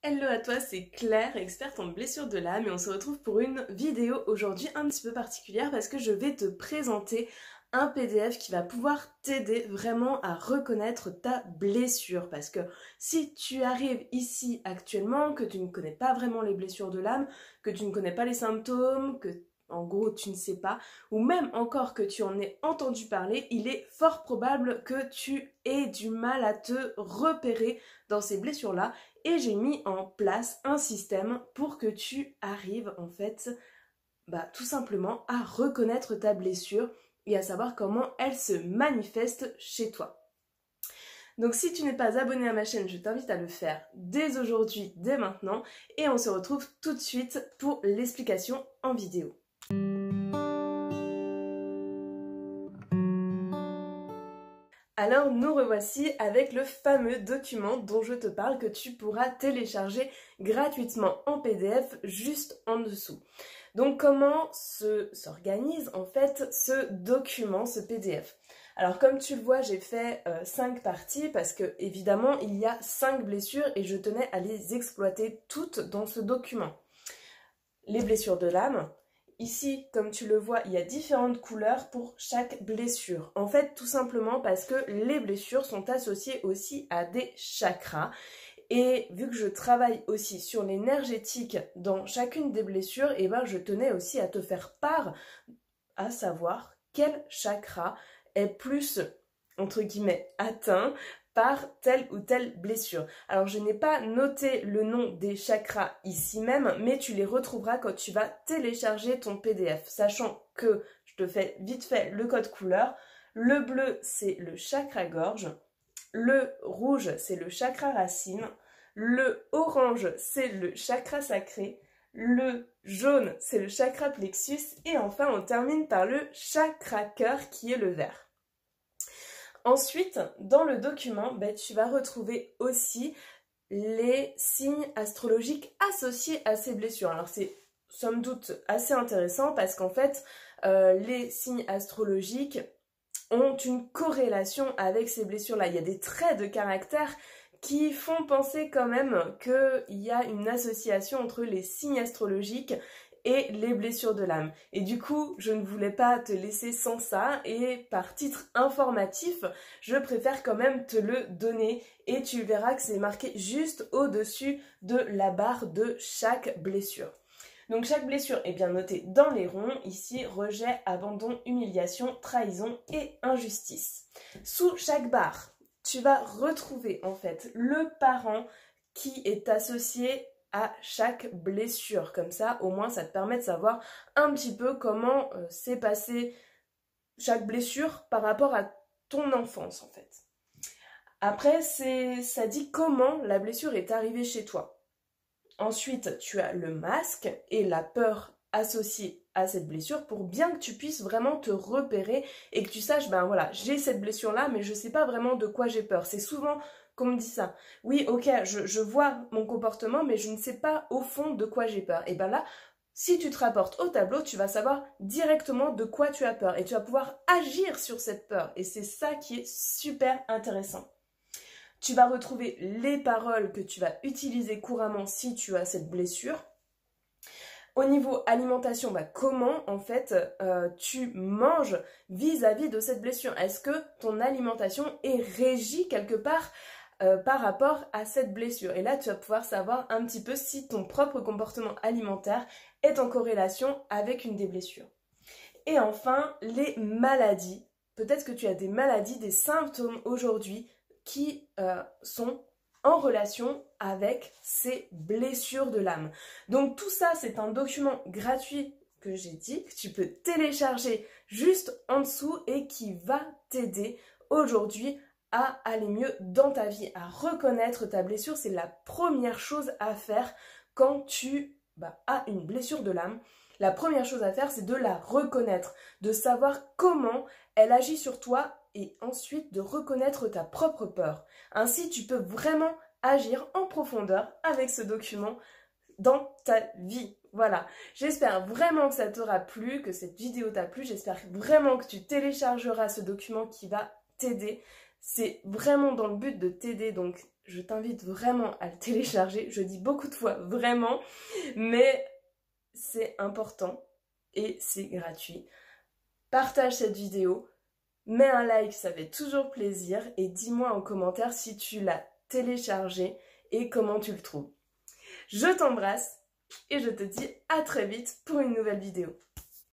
Hello à toi, c'est Claire, experte en blessures de l'âme et on se retrouve pour une vidéo aujourd'hui un petit peu particulière parce que je vais te présenter un PDF qui va pouvoir t'aider vraiment à reconnaître ta blessure. Parce que si tu arrives ici actuellement, que tu ne connais pas vraiment les blessures de l'âme, que tu ne connais pas les symptômes, que en gros tu ne sais pas, ou même encore que tu en aies entendu parler, il est fort probable que tu aies du mal à te repérer dans ces blessures-là. Et j'ai mis en place un système pour que tu arrives en fait tout simplement à reconnaître ta blessure et à savoir comment elle se manifeste chez toi. Donc si tu n'es pas abonné à ma chaîne, je t'invite à le faire dès aujourd'hui, dès maintenant, et on se retrouve tout de suite pour l'explication en vidéo. Alors nous revoici avec le fameux document dont je te parle que tu pourras télécharger gratuitement en PDF juste en dessous. Donc comment s'organise en fait ce document, ce PDF? Alors comme tu le vois, j'ai fait 5 parties parce que évidemment il y a 5 blessures et je tenais à les exploiter toutes dans ce document. Les blessures de l'âme. Ici, comme tu le vois, il y a différentes couleurs pour chaque blessure. En fait, tout simplement parce que les blessures sont associées aussi à des chakras. Et vu que je travaille aussi sur l'énergétique dans chacune des blessures, et ben je tenais aussi à te faire part, à savoir quel chakra est plus, entre guillemets, atteint par telle ou telle blessure. Alors je n'ai pas noté le nom des chakras ici même, mais tu les retrouveras quand tu vas télécharger ton PDF, sachant que, je te fais vite fait le code couleur, le bleu c'est le chakra gorge, le rouge c'est le chakra racine, le orange c'est le chakra sacré, le jaune c'est le chakra plexus et enfin on termine par le chakra cœur qui est le vert. Ensuite, dans le document, tu vas retrouver aussi les signes astrologiques associés à ces blessures. Alors c'est somme toute assez intéressant parce qu'en fait, les signes astrologiques ont une corrélation avec ces blessures-là. Il y a des traits de caractère qui font penser quand même qu'il y a une association entre les signes astrologiques et les blessures de l'âme. Et du coup, je ne voulais pas te laisser sans ça et par titre informatif, je préfère quand même te le donner et tu verras que c'est marqué juste au-dessus de la barre de chaque blessure. Donc chaque blessure est bien notée dans les ronds, ici rejet, abandon, humiliation, trahison et injustice. Sous chaque barre, tu vas retrouver en fait le parent qui est associé à chaque blessure. Comme ça, au moins, ça te permet de savoir un petit peu comment s'est passée chaque blessure par rapport à ton enfance, en fait. Après, ça dit comment la blessure est arrivée chez toi. Ensuite, tu as le masque et la peur associée à cette blessure pour bien que tu puisses vraiment te repérer et que tu saches, ben voilà, j'ai cette blessure-là, mais je ne sais pas vraiment de quoi j'ai peur. C'est souvent qu'on me dit ça. Oui, ok, je vois mon comportement, mais je ne sais pas au fond de quoi j'ai peur. Et ben là, si tu te rapportes au tableau, tu vas savoir directement de quoi tu as peur et tu vas pouvoir agir sur cette peur. Et c'est ça qui est super intéressant. Tu vas retrouver les paroles que tu vas utiliser couramment si tu as cette blessure. Au niveau alimentation, comment en fait tu manges vis-à-vis de cette blessure? Est-ce que ton alimentation est régie quelque part par rapport à cette blessure? Et là, tu vas pouvoir savoir un petit peu si ton propre comportement alimentaire est en corrélation avec une des blessures. Et enfin, les maladies. Peut-être que tu as des maladies, des symptômes aujourd'hui qui sont en relation avec ces blessures de l'âme. Donc tout ça, c'est un document gratuit que j'ai dit, que tu peux télécharger juste en dessous et qui va t'aider aujourd'hui à aller mieux dans ta vie, à reconnaître ta blessure. C'est la première chose à faire quand tu as une blessure de l'âme. La première chose à faire, c'est de la reconnaître, de savoir comment elle agit sur toi et ensuite de reconnaître ta propre peur. Ainsi, tu peux vraiment agir en profondeur avec ce document dans ta vie. Voilà, j'espère vraiment que ça t'aura plu, que cette vidéo t'a plu. J'espère vraiment que tu téléchargeras ce document qui va t'aider. C'est vraiment dans le but de t'aider, donc je t'invite vraiment à le télécharger. Je dis beaucoup de fois vraiment, mais c'est important et c'est gratuit. Partage cette vidéo, mets un like, ça fait toujours plaisir, et dis-moi en commentaire si tu l'as téléchargé et comment tu le trouves. Je t'embrasse et je te dis à très vite pour une nouvelle vidéo.